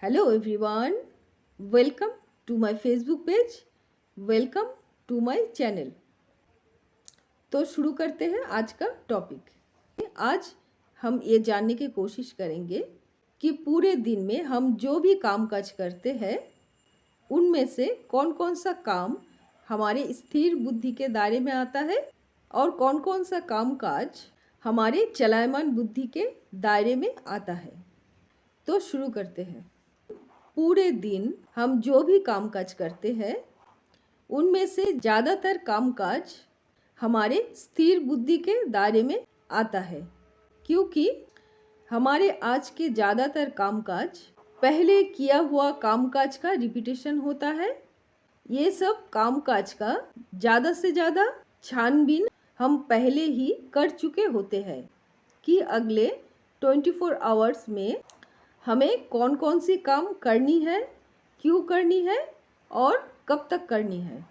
Hello everyone, welcome to my Facebook page, welcome to my channel. तो शुरू करते हैं आज का टॉपिक। आज हम ये जानने की कोशिश करेंगे कि पूरे दिन में हम जो भी काम काज करते हैं उनमें से कौन कौन सा काम हमारे स्थिर बुद्धि के दायरे में आता है और कौन कौन सा काम काज हमारे चलायमान बुद्धि के दायरे में आता है। तो शुरू करते हैं। पूरे दिन हम जो भी कामकाज करते हैं उनमें से ज़्यादातर कामकाज हमारे स्थिर बुद्धि के दायरे में आता है, क्योंकि हमारे आज के ज़्यादातर कामकाज पहले किया हुआ कामकाज का रिपीटेशन होता है। ये सब कामकाज का ज़्यादा से ज़्यादा छानबीन हम पहले ही कर चुके होते हैं कि अगले 24 आवर्स में हमें कौन कौन सी काम करनी है, क्यों करनी है और कब तक करनी है।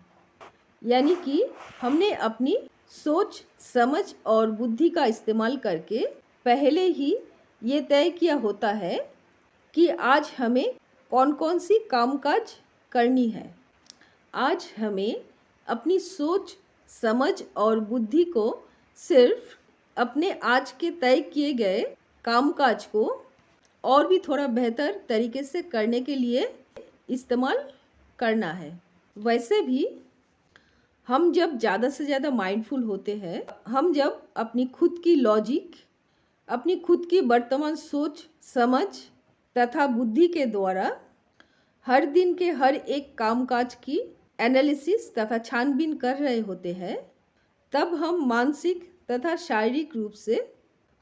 यानी कि हमने अपनी सोच समझ और बुद्धि का इस्तेमाल करके पहले ही ये तय किया होता है कि आज हमें कौन कौन सी कामकाज करनी है। आज हमें अपनी सोच समझ और बुद्धि को सिर्फ अपने आज के तय किए गए कामकाज को और भी थोड़ा बेहतर तरीके से करने के लिए इस्तेमाल करना है। वैसे भी हम जब ज़्यादा से ज़्यादा माइंडफुल होते हैं, हम जब अपनी खुद की लॉजिक, अपनी खुद की वर्तमान सोच समझ तथा बुद्धि के द्वारा हर दिन के हर एक कामकाज की एनालिसिस तथा छानबीन कर रहे होते हैं, तब हम मानसिक तथा शारीरिक रूप से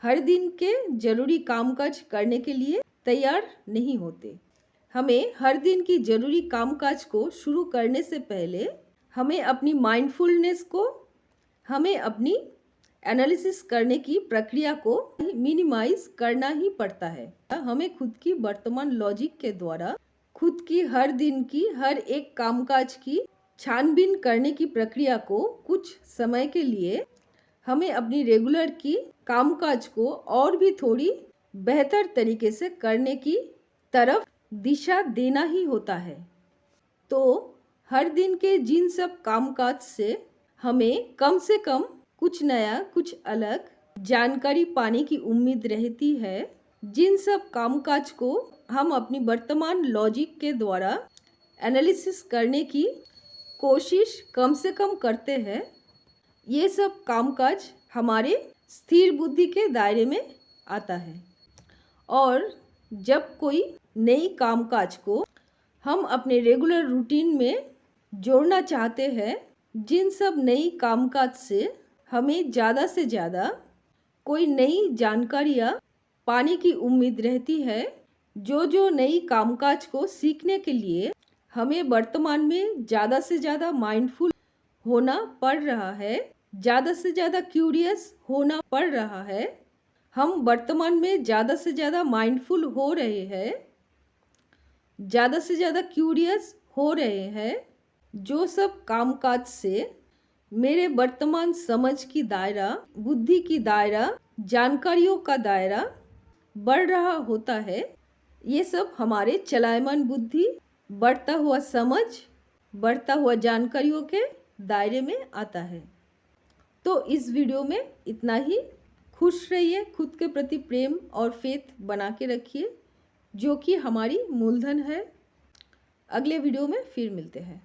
हर दिन के जरूरी कामकाज करने के लिए तैयार नहीं होते। हमें हर दिन की जरूरी कामकाज को शुरू करने से पहले हमें अपनी माइंडफुलनेस को, हमें अपनी एनालिसिस करने की प्रक्रिया को मिनिमाइज करना ही पड़ता है। हमें खुद की वर्तमान लॉजिक के द्वारा खुद की हर दिन की हर एक कामकाज की छानबीन करने की प्रक्रिया को कुछ समय के लिए हमें अपनी रेगुलर की कामकाज को और भी थोड़ी बेहतर तरीके से करने की तरफ दिशा देना ही होता है। तो हर दिन के जिन सब कामकाज से हमें कम से कम कुछ नया, कुछ अलग जानकारी पाने की उम्मीद रहती है, जिन सब कामकाज को हम अपनी वर्तमान लॉजिक के द्वारा एनालिसिस करने की कोशिश कम से कम करते हैं, ये सब कामकाज हमारे स्थिर बुद्धि के दायरे में आता है। और जब कोई नई कामकाज को हम अपने रेगुलर रूटीन में जोड़ना चाहते हैं, जिन सब नई कामकाज से हमें ज़्यादा से ज़्यादा कोई नई जानकारियाँ पाने की उम्मीद रहती है, जो नई कामकाज को सीखने के लिए हमें वर्तमान में ज़्यादा से ज़्यादा माइंडफुल होना पड़ रहा है, ज़्यादा से ज़्यादा क्यूरियस होना पड़ रहा है। हम वर्तमान में ज़्यादा से ज़्यादा माइंडफुल हो रहे हैं, ज़्यादा से ज़्यादा क्यूरियस हो रहे हैं। जो सब कामकाज से मेरे वर्तमान समझ की दायरा, बुद्धि की दायरा, जानकारियों का दायरा बढ़ रहा होता है, ये सब हमारे चलायमान बुद्धि, बढ़ता हुआ समझ, बढ़ता हुआ जानकारियों के दायरे में आता है। तो इस वीडियो में इतना ही। खुश रहिए, खुद के प्रति प्रेम और फेथ बना के रखिए, जो कि हमारी मूलधन है। अगले वीडियो में फिर मिलते हैं।